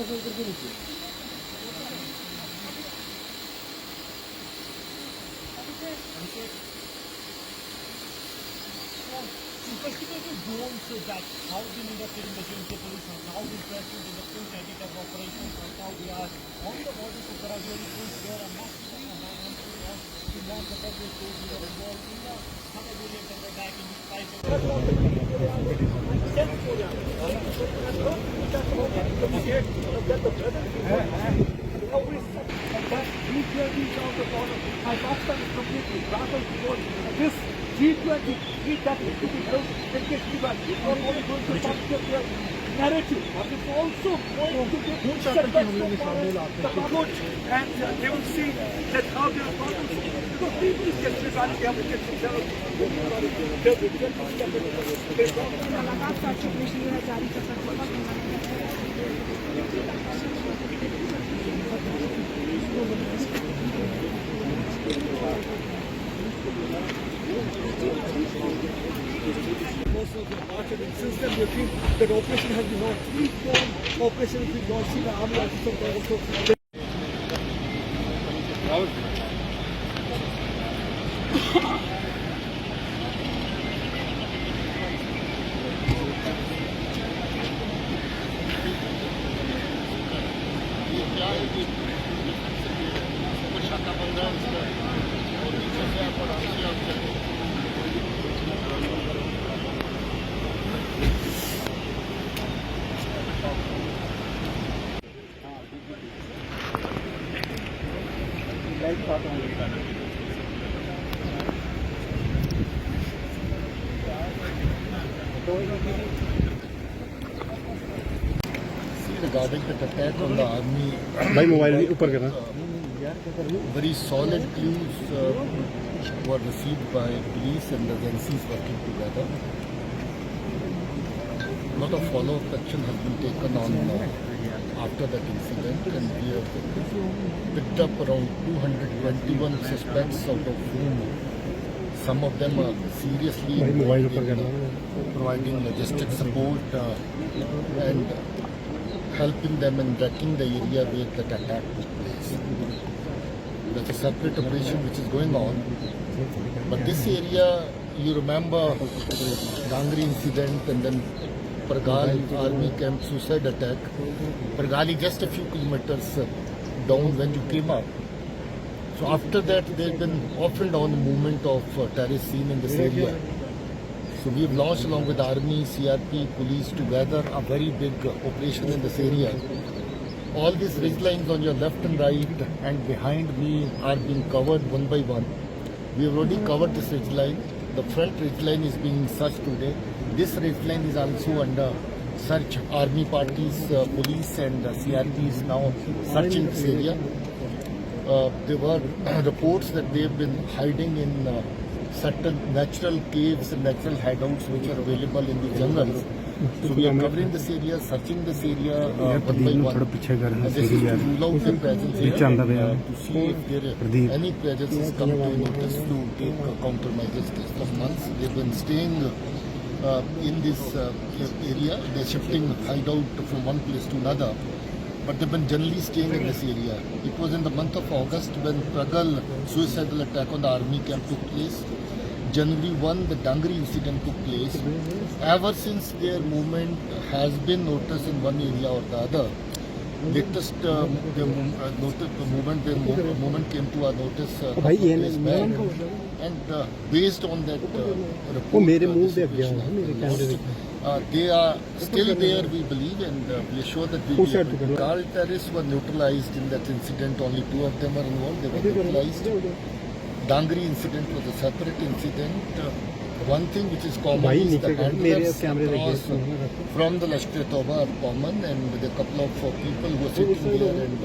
Investigative drones that how the inducted in the Junta police and how the present in the print editor operations and how we are on the borders of Karagoli police there are massive amount to want the public to be involved in the Hamagulia and the back in the fight. This G20 is that to be held and get revived. It's not only going to stop their narrative, but it's also going to get setbacks so far as the approach, and they will see that how they are problems. Because people is getting revived, they have to get some Since then, we feel that operation has been launched. Three operations have been launched in the army officer also. Regarding the attack on the army, very solid clues were received by police and the agencies working together. A lot of follow-up action has been taken on after that incident, and we have picked up around 221 suspects, out of whom some of them are seriously involved in providing logistic support and helping them in wrecking the area where that attack took place. There's a separate operation which is going on, but this area, you remember Dangri incident and then Pargal army camp suicide attack. Pargali just a few kilometers down when you came up. So after that, there's been off and down movement of terrorist scene in this area. So we have launched along with Army, CRP, police together a very big operation in this area. All these ridge lines on your left and right and behind me are being covered one by one. We have already covered this ridge line. The front ridge line is being searched today. This ridge line is also under search. Army parties, police and CRP is now searching this area. There were reports that they have been hiding in certain natural caves and natural hideouts which are available in the jungles. So we are covering this area, searching this area one by one. This is to rule out the presence here, to see if there any presence has come to notice to take countermeasures. For months they have been staying in this area. They are shifting hideout from one place to another, but they've been generally staying in this area. It was in the month of August when Pragal suicidal attack on the army camp took place. January 1, the Dangri incident took place. Ever since their movement has been noticed in one area or the other. Latest the movement came to our notice a couple of days back, and based on that report, they are still there, we believe, and we are sure that we will. Karl terrorists were neutralized in that incident. Only 2 of them are involved. They were neutralized. Dangri incident was a separate incident. One thing which is common is the handlers across from the Lashkar-e-Taiba are common, and with a couple of people who are sitting there and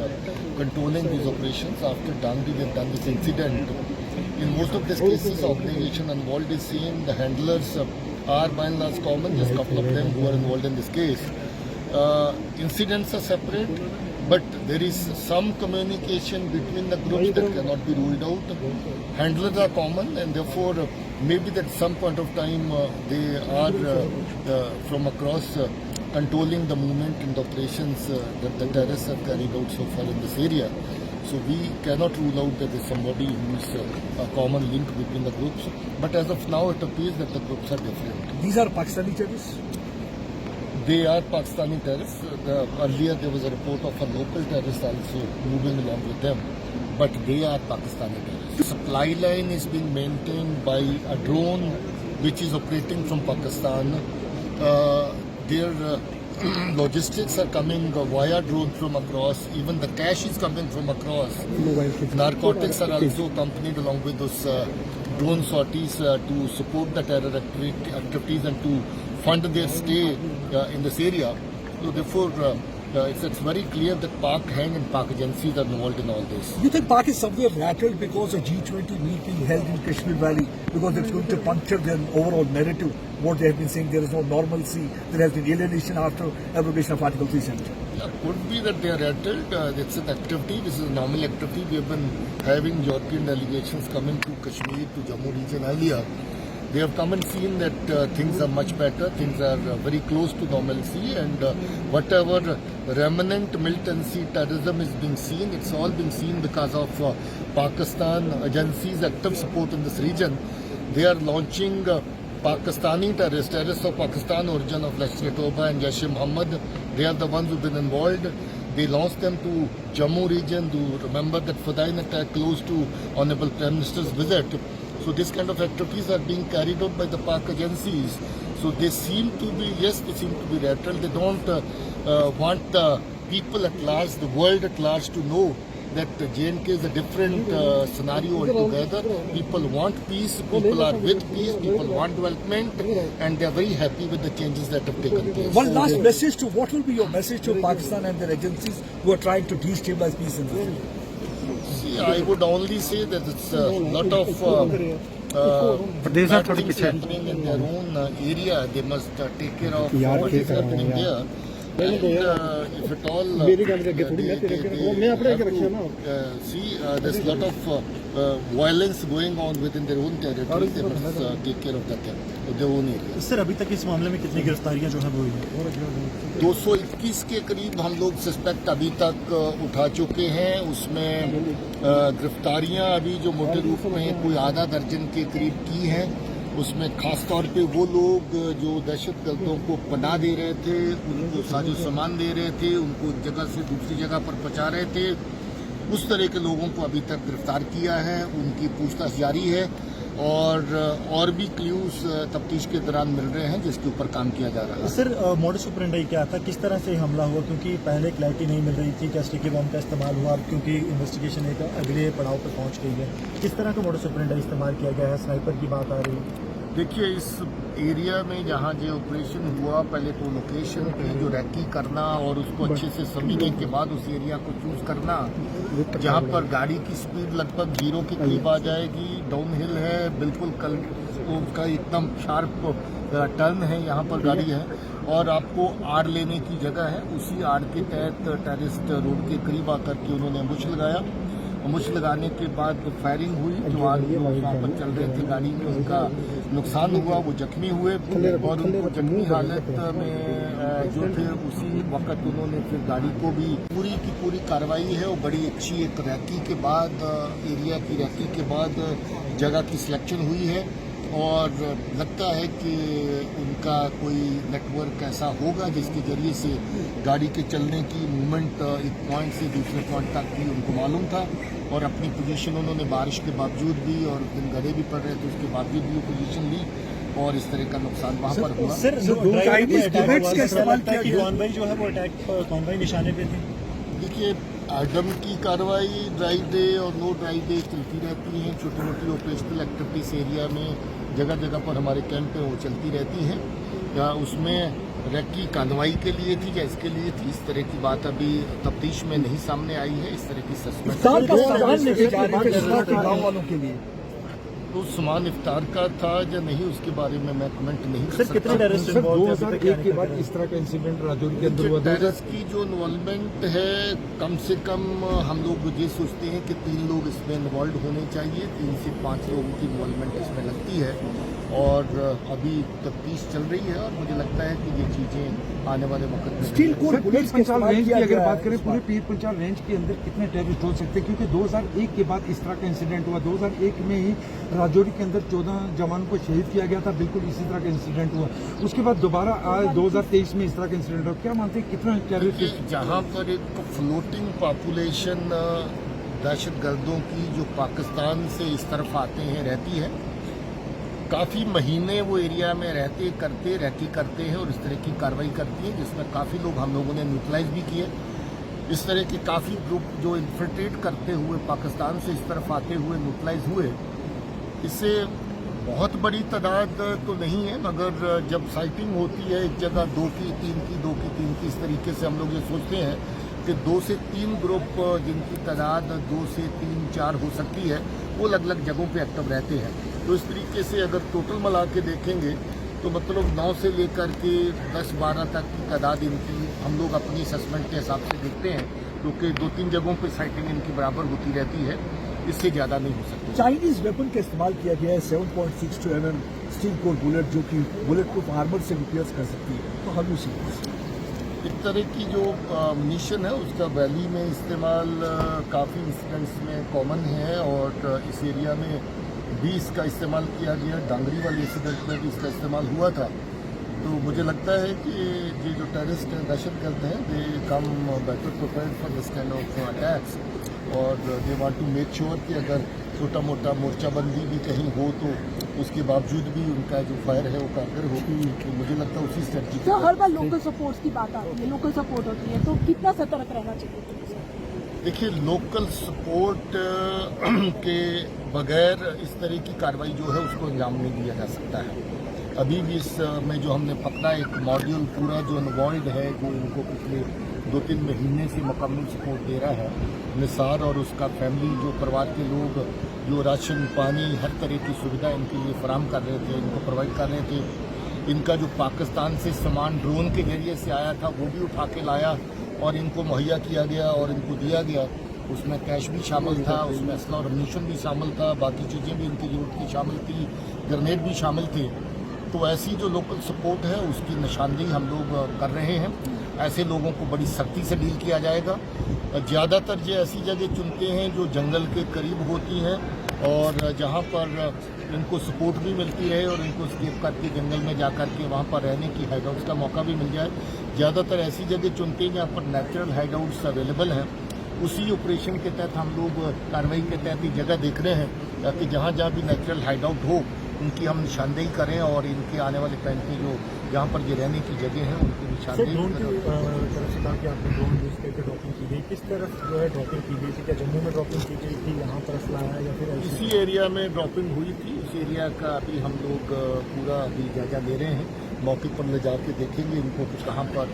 controlling these operations. After Dangri, they've done this incident. In most of these cases, the organization involved is same. The handlers are by and large common, just a couple of them who are involved in this case. Incidents are separate, but there is some communication between the groups that cannot be ruled out. Handlers are common, and therefore maybe at some point of time they are from across controlling the movement and the operations that the terrorists have carried out so far in this area. So we cannot rule out that there is somebody who is a common link between the groups. But as of now, it appears that the groups are different. These are Pakistani terrorists? They are Pakistani terrorists. Earlier there was a report of a local terrorist also moving along with them. But they are Pakistani terrorists. The supply line is being maintained by a drone which is operating from Pakistan. Their logistics are coming via drone from across. Even the cash is coming from across. Narcotics are also accompanied along with those drone sorties to support the terror activities and to fund their stay in this area. So therefore, it's very clear that Pak Hang and Pak agencies are involved in all this. You think Pak is somewhere rattled because of G20 meeting held in Kashmir Valley, because it's going to puncture their overall narrative? What they have been saying, there is no normalcy, there has been alienation after abrogation of Article 370. Yeah, could be that they are rattled. It's an activity. This is a normal activity. We have been having European delegations coming to Kashmir, to Jammu region earlier. They have come and seen that things are much better. Things are very close to normalcy, and whatever remnant militancy terrorism is being seen, it's all being seen because of Pakistan agencies' active support in this region. They are launching Pakistani terrorists of Pakistan origin of Lashkar-e-Toba and Jaish-e-Mohammed. They are the ones who've been involved. They launched them to Jammu region. To remember that Fadain attack close to Honorable Prime Minister's visit. So this kind of activities are being carried out by the Pak agencies. So they seem to be, yes, they seem to be rattled. They don't want the people at large, the world at large, to know that J&K is a different scenario altogether. People want peace, people are with peace, people want development, and they are very happy with the changes that have taken place. One last message to, what will be your message to Pakistan and their agencies who are trying to destabilize peace in the region? See, I would only say that it's a lot of bad things happening in their own area. They must take care of what is happening there. And if at all, see, there's a lot of violence going on within their own territory. They must take care of that, their own area. Sir अभी तक इस मामले में कितनी गिरफ्तारियां जो है वो हुई हैं? 221 के करीब हम लोग सस्पेक्ट अभी तक उठा चुके हैं। उसमें गिरफ्तारियां अभी जो मोटे रूप में कोई आधा दर्जन के करीब की हैं। उसमें खास तौर पे वो लोग जो दहशतगर्दों को पनाह दे रहे थे, उनको साजो सामान दे रहे थे, उनको एक जगह से दूसरी जगह पर पहुंचा रहे थे, उस तरह के लोगों को अभी तक गिरफ्तार किया है। उनकी पूछताछ जारी है और भी क्लूज तफ्तीश के दौरान मिल रहे हैं जिसके ऊपर काम किया जा रहा है। सर मोडस ऑपरेंडी क्या था, किस तरह से हमला हुआ? क्योंकि पहले क्लैरिटी नहीं मिल रही थी कि स्टिकी बम का इस्तेमाल हुआ, क्योंकि इन्वेस्टिगेशन एक अगले पड़ाव पर पहुंच गई है। किस तरह का मोडस ऑपरेंडी इस्तेमाल किया गया है? स्नाइपर की बात आ रही है। देखिए, इस एरिया में जहाँ जो ऑपरेशन हुआ, पहले तो लोकेशन पे जो रैकी करना और उसको अच्छे से समझने के बाद उस एरिया को चूज करना, जहाँ पर गाड़ी की स्पीड लगभग 0 के करीब आ जाएगी, डाउन हिल है, बिल्कुल कल उसका एकदम शार्प टर्न है, यहाँ पर गाड़ी है और आपको आड़ लेने की जगह है। उसी आड़ के तहत टेररिस्ट रोड के करीब आकर के उन्होंने अम्बुश लगाया। अम्बुश लगाने के बाद फायरिंग हुई। जो आदमी वहाँ पर चल रहे थे गाड़ी में, उनका नुकसान हुआ, वो जख्मी हुए और उनको जख्मी हालत में जो थे उसी वक्त उन्होंने फिर गाड़ी को भी पूरी की पूरी कार्रवाई है। वो बड़ी अच्छी एक रैकी के बाद, एरिया की रैकी के बाद जगह की सिलेक्शन हुई है और लगता है कि उनका कोई नेटवर्क ऐसा होगा जिसके जरिए से गाड़ी के चलने की मूवमेंट एक पॉइंट से दूसरे पॉइंट तक भी उनको मालूम था और अपनी पोजीशन उन्होंने बारिश के बावजूद भी और दिन गड़े भी पड़ रहे थे उसके बावजूद भी वो पोजीशन ली और इस तरह का नुकसान वहाँ पर हुआ। सर कॉन्वॉय जो है वो अटैक कॉन्वॉय निशाने पे थे। देखिए, आदम की कार्रवाई ड्राइव डे और नो ड्राइव डे चलती रहती हैं। छोटी मोटी ऑपरेशनल एक्टिविटीज एरिया में जगह जगह पर हमारे कैंप पे वो चलती रहती हैं। उसमें रैकी कार्रवाई के लिए थी या इसके लिए थी, इस तरह की बात अभी तफ्तीश में नहीं सामने आई है। इस तरह की सस्पेक्ट तो सामान इफ्तार का था या नहीं उसके बारे में मैं कमेंट नहीं कर सर सकता। कितने टेररिस्ट सर involved थे? 2001 के बाद इस तरह का इंसिडेंट राजौरी के अंदर हुआ था। टेररिस्ट की जो इन्वॉल्वमेंट है कम से कम हम लोग ये सोचते हैं कि 3 लोग इसमें इन्वॉल्व होने चाहिए, 3 से 5 लोगों की इन्वॉल्वमेंट इसमें लगती है और अभी तफ्तीश चल रही है और मुझे लगता है कि ये चीजें आने वाले वक्त में स्टील कोर सर, पीर पंचाल रेंज की अगर बात करें, इस पूरे बार। पीर पंचाल रेंज के अंदर कितने टेररिस्ट हो सकते हैं? क्योंकि 2001 के बाद इस तरह का इंसिडेंट हुआ, 2001 में ही राजौरी के अंदर 14 जवानों को शहीद किया गया था, बिल्कुल इसी तरह का इंसिडेंट हुआ। उसके बाद दोबारा आज 2023 में इस तरह का इंसिडेंट हुआ। क्या मानते हैं कितना टेररिस्ट? जहाँ पर एक फ्लोटिंग पॉपुलेशन दहशतगर्दों की जो पाकिस्तान से इस तरफ आते हैं रहती है, काफ़ी महीने वो एरिया में रहती करते हैं और इस तरह की कार्रवाई करती है, जिसमें काफ़ी लोग हम लोगों ने न्यूट्रलाइज भी किए। इस तरह के काफ़ी ग्रुप जो इन्फिल्ट्रेट करते हुए पाकिस्तान से इस तरफ आते हुए न्यूट्रलाइज हुए। इससे बहुत बड़ी तादाद तो नहीं है, मगर जब साइटिंग होती है एक जगह 2 की 3 की 2 की 3 की, इस तरीके से हम लोग ये सोचते हैं कि 2 से 3 ग्रुप जिनकी तादाद 2 से 3 4 हो सकती है, वो अलग अलग जगहों पे एक्टिव रहते हैं। तो इस तरीके से अगर टोटल मिला के देखेंगे तो मतलब 9 से लेकर के 10-12 तक की तादाद इनकी हम लोग अपनी असेसमेंट के हिसाब से देखते हैं, क्योंकि 2-3 जगहों पे साइटिंग इनकी बराबर होती रहती है, इससे ज़्यादा नहीं हो सकती। चाइनीज वेपन का इस्तेमाल किया गया है, 7.62 mm स्टील कोर बुलेट, जो कि बुलेट प्रूफ आर्मर से रिपेयर कर सकती है। तो हम उसी इस तरह की जो मिशन है उसका वैली में इस्तेमाल काफ़ी इंसिडेंट्स में कॉमन है और इस एरिया में भी इसका इस्तेमाल किया गया। डांगरी वाले इंसिडेंट में भी इसका इस्तेमाल हुआ था। तो मुझे लगता है कि ये जो टेररिस्ट दहशतगर्द हैं, they come better prepared for this kind of attacks और they want to make sure कि अगर छोटा मोटा मोर्चाबंदी भी कहीं हो तो उसके बावजूद भी उनका जो फायर है वो कारगर हो। तो मुझे लगता है उसी स्ट्रेटजी तो हर बार लोकल सपोर्ट की बात आती है, लोकल सपोर्ट होती है, तो कितना सतर्क रहना चाहिए? देखिए, लोकल सपोर्ट के बगैर इस तरह की कार्रवाई जो है उसको अंजाम नहीं दिया जा सकता है। अभी भी इसमें जो हमने पकड़ा एक मॉड्यूल पूरा जो इन्वॉल्व है, जो इनको पिछले 2-3 महीने से मुकम्मल सपोर्ट दे रहा है। निसार और उसका फैमिली, जो परिवार के लोग जो राशन पानी हर तरह की सुविधा इनके लिए फराहम कर रहे थे, इनको प्रोवाइड कर रहे थे। इनका जो पाकिस्तान से सामान ड्रोन के जरिए से आया था वो भी उठा के लाया और इनको मुहैया किया गया और इनको दिया गया। उसमें कैश भी शामिल था, उसमें असला और अम्यूनिशन भी शामिल था, बाकी चीज़ें भी इनकी जरूरत की शामिल थी, ग्रेनेड भी शामिल थे। तो ऐसी जो लोकल सपोर्ट है उसकी निशानदेही हम लोग कर रहे हैं। ऐसे लोगों को बड़ी सख्ती से डील किया जाएगा। ज़्यादातर ये ऐसी जगह चुनते हैं जो जंगल के करीब होती हैं और जहाँ पर इनको सपोर्ट भी मिलती रहे और इनको स्केप करके जंगल में जा कर के वहाँ पर रहने की हाइडआउट्स का मौका भी मिल जाए। ज़्यादातर ऐसी जगह चुनते हैं जहाँ पर नेचुरल हाइडआउट्स अवेलेबल हैं। उसी ऑपरेशन के तहत हम लोग कार्रवाई के तहत ये जगह देख रहे हैं ताकि जहाँ जहाँ भी नेचुरल हाइडआउट हो उनकी हम निशानदेही करें और इनके आने वाले टाइम पे जो जहाँ पर ये रहने की जगह है उनकी निशानदेही ड्रोन की करें। तरफ से कहा कि आपने ड्रोन यूज करके ड्रॉपिंग की गई, किस तरफ जो है ड्रॉपिंग की गई थी? क्या जम्मू में ड्रॉपिंग की गई थी, यहाँ पर असला आया या फिर ऐसे? इसी एरिया में ड्रॉपिंग हुई थी। उस एरिया का अभी हम लोग पूरा अभी जायजा ले रहे हैं। मौके पर ले जाके देखेंगे इनको कि कहाँ पर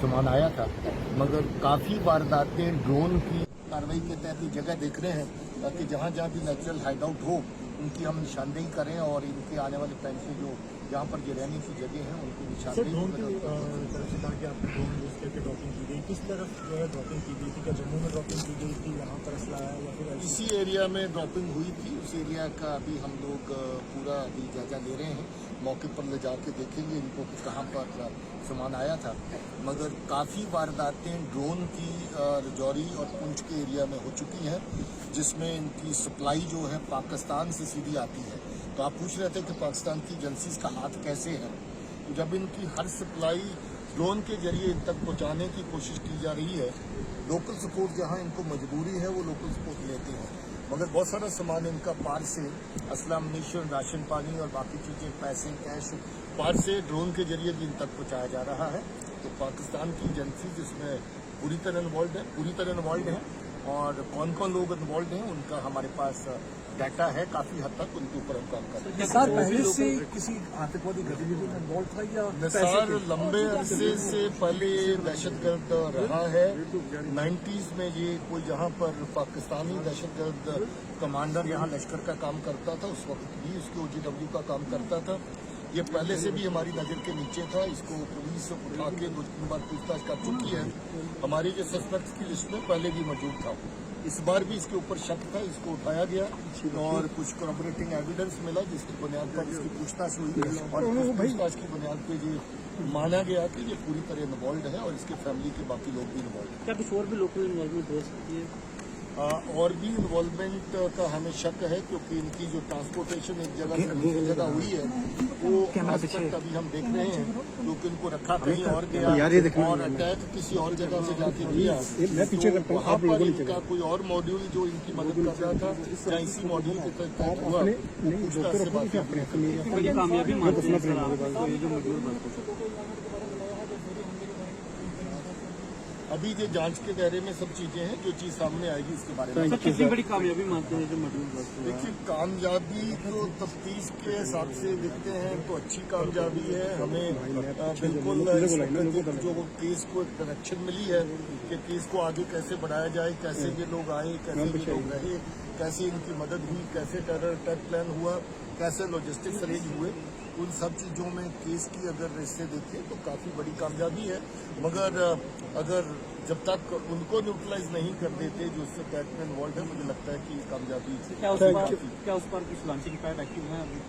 सामान आया था, मगर काफ़ी वारदातें ड्रोन की कार्रवाई के तहत ये जगह देख रहे हैं ताकि जहाँ जहाँ भी नेचुरल हाइडआउट हो उनकी हम निशानदेही करें और इनके आने वाले टाइम पे जो जहाँ पर ये रहने की जगह है उनकी सर निशानदेही ड्रोन की करें। तरफ से कहा कि आपने ड्रोन यूज करके ड्रॉपिंग की गई, किस तरफ जो है ड्रॉपिंग की गई थी? क्या जम्मू में ड्रॉपिंग की गई थी, यहाँ पर असला आया या फिर ऐसे? इसी एरिया में ड्रॉपिंग हुई थी। उस एरिया का अभी हम लोग पूरा अभी जायजा ले रहे हैं। मौके पर ले जाके देखेंगे इनको कि कहाँ पर सामान आया था, मगर काफ़ी वारदातें ड्रोन की रजौरी और पुंछ के एरिया में हो चुकी हैं, जिसमें इनकी सप्लाई जो है पाकिस्तान से सीधी आती है। तो आप पूछ रहे थे कि पाकिस्तान की एजेंसीज का हाथ कैसे है। तो जब इनकी हर सप्लाई ड्रोन के जरिए इन तक पहुँचाने की कोशिश की जा रही है, लोकल सपोर्ट जहाँ इनको मजबूरी है वो लोकल सपोर्ट लेते हैं, मगर बहुत सारा सामान इनका पार से असला अम्यूनिशन राशन पानी और बाकी चीज़ें पैसे कैश पार से ड्रोन के जरिए भी इन तक पहुँचाया जा रहा है। तो पाकिस्तान की एजेंसी जिसमें पूरी तरह इन्वॉल्व है और कौन कौन लोग इन्वॉल्व हैं उनका हमारे पास डाटा है काफी हद तक, उनके ऊपर हम काम कर रहे हैं। निसार पहले से किसी आतंकवादी गतिविधि में इन्वॉल्व था या निसार लंबे अरसे से पहले दहशतगर्द रहा है। 90s में ये कोई यहाँ पर पाकिस्तानी दहशतगर्द कमांडर यहाँ लश्कर का काम करता था, उस वक्त भी उसके OGW का काम करता था। ये पहले से भी हमारी नजर के नीचे था। इसको पुलिस उठा के 2-3 बार पूछताछ कर चुकी है। हमारी जो सस्पेक्ट्स की लिस्ट में पहले भी मौजूद था। इस बार भी इसके ऊपर शक था, इसको उठाया गया और कुछ corroborating एविडेंस मिला जिसकी बुनियाद पर इसकी पूछताछ हुई और उस पूछताछ की बुनियाद पर ये माना गया कि ये पूरी तरह इन्वॉल्व है और इसके फैमिली के बाकी लोग भी इन्वॉल्व हैं। क्या कुछ और भी लोकल इन्वॉल्वमेंट हो सकती है? और भी इन्वॉल्वमेंट का हमें शक है क्योंकि इनकी जो ट्रांसपोर्टेशन एक जगह से दूसरी जगह हुई है वो एस्पेक्ट अभी हम देख रहे हैं, क्योंकि इनको रखा कहीं और गया और अटैक किसी और जगह से जाके किया। तो वहाँ पर इनका कोई और मॉड्यूल जो इनकी मदद कर रहा था या इसी मॉड्यूल के तहत हुआ, पूछताछ से बात बड़ी कामयाबी मानते हैं सर आप ये जो मॉड्यूल बनता है? अभी ये जांच के दायरे में सब चीजें हैं, जो चीज सामने आएगी इसके बारे में। सर कितनी बड़ी कामयाबी मानते हैं जो मॉड्यूल बनता है? देखिए, कामयाबी तो तफ्तीश के हिसाब से देखते हैं तो अच्छी कामयाबी है। हमें बिल्कुल इस वक्त जो केस को एक डायरेक्शन मिली है कि केस को आगे कैसे बढ़ाया जाए, कैसे ये लोग आए, कैसे ये लोग रहे, कैसे इनकी मदद हुई, कैसे टेरर अटैक प्लान हुआ, कैसे लॉजिस्टिक्स अरेंज हुए, उन सब चीज़ों में केस की अगर रिश्ते देखें तो काफ़ी बड़ी कामयाबी है। मगर अगर जब तक उनको न्यूट्रलाइज नहीं कर देते जो उससे अटैक में इन्वॉल्व है, मुझे लगता है कि कामयाबी क्या उस पर की सुलांची की फाइल एक्टिव है अभी?